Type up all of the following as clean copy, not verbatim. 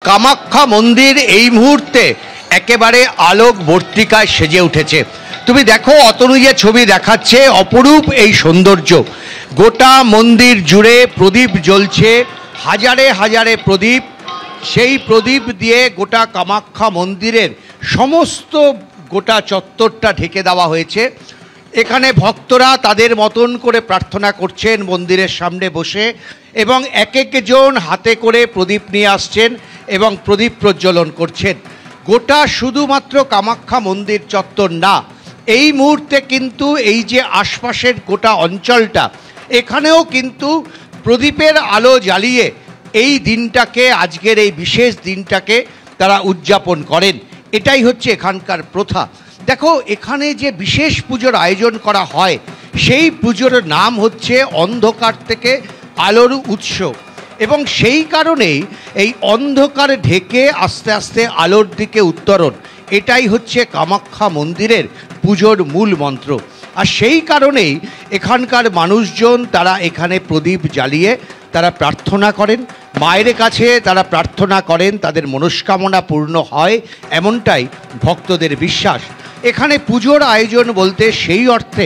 কামাখ্যা মন্দির এই মুহূর্তে একেবারে আলোক বর্তিকায় সেজে উঠেছে। তুমি দেখো, অতনু যে ছবি দেখাচ্ছে, অপরূপ এই সৌন্দর্য। গোটা মন্দির জুড়ে প্রদীপ জ্বলছে, হাজারে হাজারে প্রদীপ। সেই প্রদীপ দিয়ে গোটা কামাখ্যা মন্দিরের সমস্ত গোটা চত্বরটা ঢেকে দেওয়া হয়েছে। এখানে ভক্তরা তাদের মতন করে প্রার্থনা করছেন মন্দিরের সামনে বসে, এবং এক একজন হাতে করে প্রদীপ নিয়ে আসছেন এবং প্রদীপ প্রজ্বলন করছেন। গোটা শুধুমাত্র কামাখ্যা মন্দির চত্বর না, এই মুহূর্তে কিন্তু এই যে আশপাশের গোটা অঞ্চলটা, এখানেও কিন্তু প্রদীপের আলো জ্বালিয়ে এই দিনটাকে, আজকের এই বিশেষ দিনটাকে তারা উদযাপন করেন। এটাই হচ্ছে এখানকার প্রথা। দেখো, এখানে যে বিশেষ পুজোর আয়োজন করা হয়, সেই পুজোর নাম হচ্ছে অন্ধকার থেকে আলোর উৎস, এবং সেই কারণেই এই অন্ধকার ঢেকে আস্তে আস্তে আলোর দিকে উত্তরণ, এটাই হচ্ছে কামাখ্যা মন্দিরের পুজোর মূল মন্ত্র। আর সেই কারণেই এখানকার মানুষজন তারা এখানে প্রদীপ জ্বালিয়ে তারা প্রার্থনা করেন, মায়ের কাছে তারা প্রার্থনা করেন, তাদের মনস্কামনা পূর্ণ হয়, এমনটাই ভক্তদের বিশ্বাস। এখানে পুজোর আয়োজন বলতে সেই অর্থে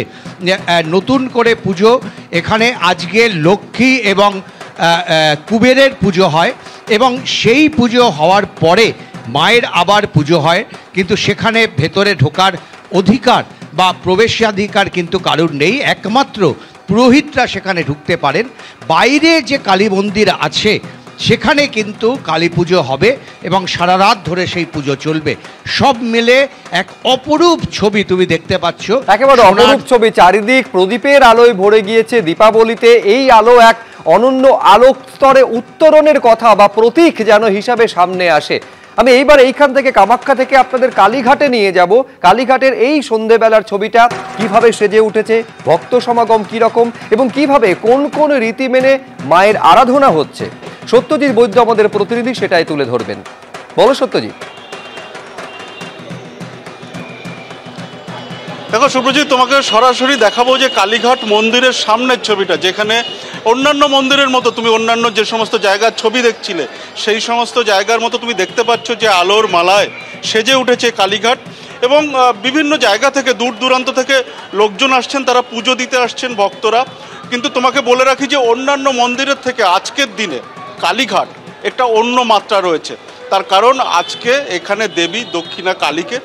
নতুন করে পুজো, এখানে আজকে লক্ষ্মী এবং কুবেরের পুজো হয়, এবং সেই পুজো হওয়ার পরে মায়ের আবার পুজো হয়, কিন্তু সেখানে ভেতরে ঢোকার অধিকার বা প্রবেশাধিকার কিন্তু কারোর নেই, একমাত্র পুরোহিতরা সেখানে ঢুকতে পারেন। বাইরে যে কালী মন্দির আছে সেখানে কিন্তু কালী পুজো হবে এবং সারা রাত ধরে সেই পুজো চলবে। সব মিলে এক অপরূপ ছবি তুমি দেখতে পাচ্ছ, একেবারে অপরূপ ছবি। চারিদিক প্রদীপের আলোয় ভরে গিয়েছে। দীপাবলিতে এই আলো এক অনন্য আলোক স্তরে উত্তরণের কথা বা প্রতীক যেন হিসাবে সামনে আসে। আমি এইবার এইখান থেকে কামাখ্যা থেকে আপনাদের কালীঘাটে নিয়ে যাব। কালীঘাটের এই সন্ধেবেলার ছবিটা কিভাবে সেজে উঠেছে, ভক্ত সমাগম কীরকম, এবং কিভাবে কোন কোন রীতি মেনে মায়ের আরাধনা হচ্ছে, সত্যজিৎ বৈদ্য আমাদের প্রতিনিধি সেটাই তুলে ধরবেন। বলো সত্যজিৎ। দেখো শুভ্রজিৎ, তোমাকে সরাসরি দেখাবো যে কালীঘাট মন্দিরের সামনের ছবিটা, যেখানে অন্যান্য মন্দিরের মতো তুমি অন্যান্য যে সমস্ত জায়গার ছবি দেখছিলে, সেই সমস্ত জায়গার মতো তুমি দেখতে পাচ্ছ যে আলোর মালায় সেজে উঠেছে কালীঘাট। এবং বিভিন্ন জায়গা থেকে, দূর দূরান্ত থেকে লোকজন আসছেন, তারা পুজো দিতে আসছেন ভক্তরা। কিন্তু তোমাকে বলে রাখি যে অন্যান্য মন্দিরের থেকে আজকের দিনে কালীঘাট একটা অন্য মাত্রা রয়েছে। তার কারণ আজকে এখানে দেবী দক্ষিণা কালীকে,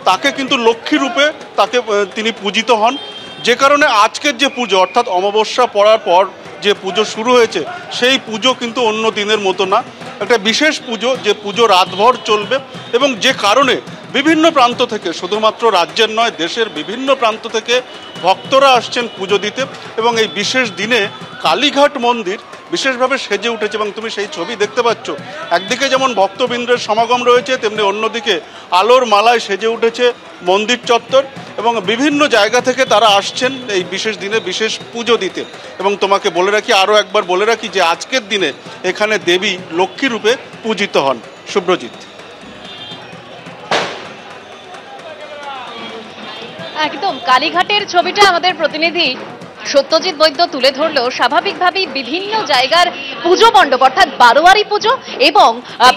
তাকে কিন্তু লক্ষ্মী রূপে তাকে তিনি পূজিত হন, যে কারণে আজকের যে পুজো, অর্থাৎ অমাবস্যা পড়ার পর যে পুজো শুরু হয়েছে, সেই পুজো কিন্তু অন্য দিনের মতো না, একটা বিশেষ পুজো, যে পুজো রাতভর চলবে। এবং যে কারণে বিভিন্ন প্রান্ত থেকে, শুধুমাত্র রাজ্যের নয়, দেশের বিভিন্ন প্রান্ত থেকে ভক্তরা আসছেন পুজো দিতে। এবং এই বিশেষ দিনে কালীঘাট মন্দির বিশেষভাবে সেজে উঠেছে, এবং তুমি সেই ছবি দেখতে পাচ্ছ। একদিকে যেমন ভক্তবৃন্দের সমাগম রয়েছে, তেমনি অন্যদিকে আলোর মালায় সেজে উঠেছে মন্দির চত্বর, এবং বিভিন্ন জায়গা থেকে তারা আসছেন এই বিশেষ দিনে বিশেষ পুজো দিতে। এবং তোমাকে বলে রাখি, আরও একবার বলে রাখি, যে আজকের দিনে এখানে দেবী লক্ষ্মী রূপে পূজিত হন। শুভ্রজিৎ। একদম কালীঘাটের ছবিটা আমাদের প্রতিনিধি সত্যজিৎ বৈদ্য তুলে ধরলেও স্বাভাবিকভাবেই বিভিন্ন জায়গার পুজো মণ্ডপ, অর্থাৎ বারোয়ারি পুজো এবং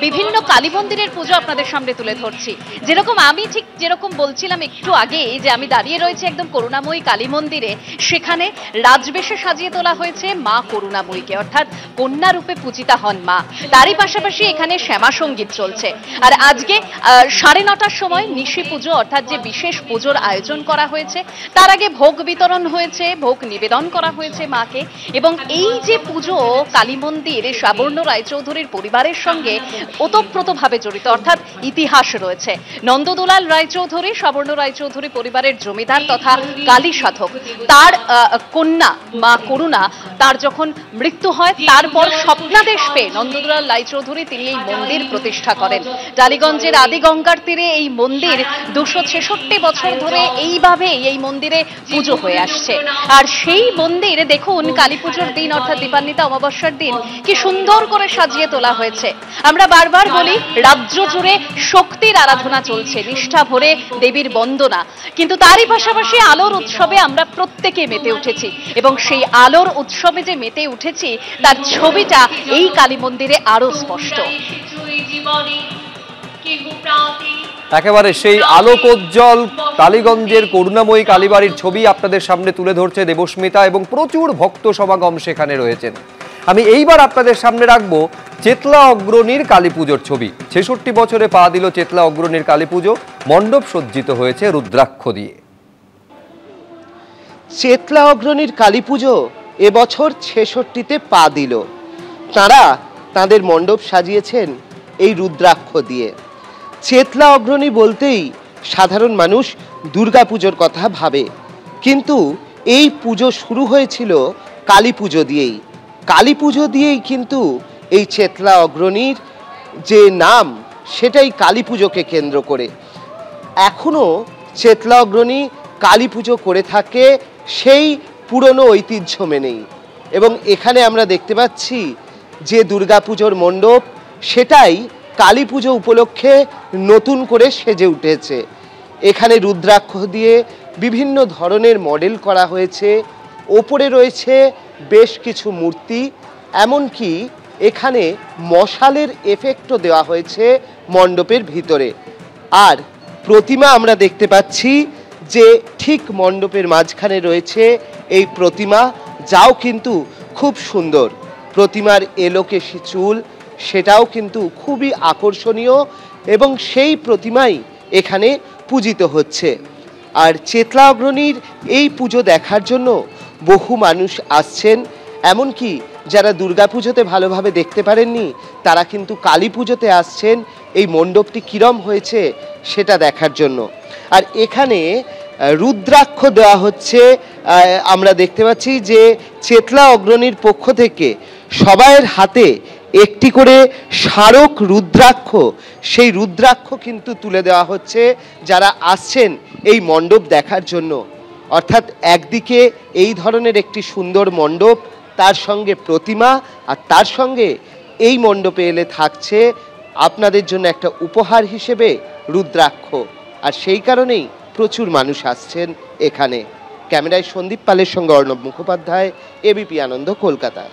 বিভিন্ন কালী মন্দিরের পুজো আপনাদের সামনে তুলে ধরছি। যেরকম আমি ঠিক যেরকম বলছিলাম একটু আগে, যে আমি দাঁড়িয়ে রয়েছি একদম করুণাময়ী কালী মন্দিরে, সেখানে রাজবেশে সাজিয়ে তোলা হয়েছে মা করুণাময়ীকে, অর্থাৎ কন্যা রূপে পূজিতা হন মা। তারই পাশাপাশি এখানে শ্যামা সঙ্গীত চলছে। আর আজকে 9:30টার সময় নিশি পুজো, অর্থাৎ যে বিশেষ পুজোর আয়োজন করা হয়েছে, তার আগে ভোগ বিতরণ হয়েছে, ভোগ নিবেদন করা হয়েছে মাকে। এবং এই যে পুজো, কালী মন্দির সাবর্ণ রায়চৌধুরীর পরিবারের সঙ্গে ওতপ্রোতভাবে জড়িত, অর্থাৎ ইতিহাস রয়েছে। নন্দদুলাল রায়চৌধুরী সাবর্ণ রায়চৌধুরী পরিবারের জমিদার তথা কালী সাধক, তার কন্যা মা করুণা, তার যখন মৃত্যু হয়, তারপর স্বপ্নাদেশ পেয়ে নন্দদুলাল রায়চৌধুরী তিনি এই মন্দির প্রতিষ্ঠা করেন। টালিগঞ্জের আদি গঙ্গার তীরে এই মন্দির 266 বছর ধরে এইভাবেই এই মন্দিরে পুজো হয়ে আসছে। আর সেই মন্দির দেখুন, কালী পুজোর দিন অর্থাৎ দীপান্বিতা অমাবস্যার দিন কি সুন্দর করে সাজিয়ে তোলা হয়েছে। আমরা বারবার বলি, রাজ্য জুড়ে শক্তির আরাধনা চলছে, নিষ্ঠা ভরে দেবীর বন্দনা, কিন্তু তারই পাশাপাশি আলোর উৎসবে আমরা প্রত্যেকে মেতে উঠেছি। এবং সেই আলোর উৎসবে যে মেতে উঠেছি, তার ছবিটা এই কালী মন্দিরে আরো স্পষ্ট। একেবারে সেই আলোকোজ্জ্বল টালিগঞ্জের করুণাময়ী কালীবাড়ির ছবি আপনাদের সামনে তুলে ধরছে দেবস্মিতা, এবং প্রচুর ভক্ত সমাগম সেখানে রয়েছেন। আমি এইবার আপনাদের সামনে রাখবো চেতলা অগ্রণীর কালী পুজোর ছবি। ৬৬ বছরে পা দিল চেতলা অগ্রণীর কালী পুজো, মণ্ডপ সজ্জিত হয়েছে রুদ্রাক্ষ দিয়ে। চেতলা অগ্রণীর কালী পুজো এবছর ৬৬তে পা দিল। তারা তাদের মণ্ডপ সাজিয়েছেন এই রুদ্রাক্ষ দিয়ে। চেতলা অগ্রণী বলতেই সাধারণ মানুষ দুর্গাপুজোর কথা ভাবে, কিন্তু এই পুজো শুরু হয়েছিল কালী পুজো দিয়েই। কালী পুজো দিয়েই কিন্তু এই চেতলা অগ্রণীর যে নাম, সেটাই কালী পুজোকে কেন্দ্র করে। এখনও চেতলা অগ্রণী কালী পুজো করে থাকে সেই পুরনো ঐতিহ্য মেনেই। এবং এখানে আমরা দেখতে পাচ্ছি যে দুর্গাপুজোর মণ্ডপ, সেটাই কালী পুজো উপলক্ষে নতুন করে সেজে উঠেছে। এখানে রুদ্রাক্ষ দিয়ে বিভিন্ন ধরনের মডেল করা হয়েছে, ওপরে রয়েছে বেশ কিছু মূর্তি, এমনকি এখানে মশালের এফেক্টও দেওয়া হয়েছে মণ্ডপের ভিতরে। আর প্রতিমা আমরা দেখতে পাচ্ছি যে ঠিক মণ্ডপের মাঝখানে রয়েছে এই প্রতিমা, যাও কিন্তু খুব সুন্দর। প্রতিমার এলোকেশি চুল, সেটাও কিন্তু খুবই আকর্ষণীয়, এবং সেই প্রতিমাই এখানে পূজিত হচ্ছে। আর চেতলা অগ্রণীর এই পুজো দেখার জন্য বহু মানুষ আসছেন, এমনকি যারা দুর্গাপুজোতে ভালোভাবে দেখতে পারেননি তারা কিন্তু কালী পুজোতে আসছেন এই মণ্ডপটি কিরম হয়েছে সেটা দেখার জন্য। আর এখানে রুদ্রাক্ষ দেওয়া হচ্ছে। আমরা দেখতে পাচ্ছি যে চেতলা অগ্রণীর পক্ষ থেকে সবাইয়ের হাতে একটি করে স্মারক রুদ্রাক্ষ, সেই রুদ্রাক্ষ কিন্তু তুলে দেওয়া হচ্ছে যারা আসছেন এই মণ্ডপ দেখার জন্য। অর্থাৎ একদিকে এই ধরনের একটি সুন্দর মণ্ডপ, তার সঙ্গে প্রতিমা, আর তার সঙ্গে এই মণ্ডপে এলে থাকছে আপনাদের জন্য একটা উপহার হিসেবে রুদ্রাক্ষ। আর সেই কারণেই প্রচুর মানুষ আসছেন এখানে। ক্যামেরায় সন্দীপ পালের সঙ্গে অর্ণব মুখোপাধ্যায়, এবিপি আনন্দ, কলকাতা।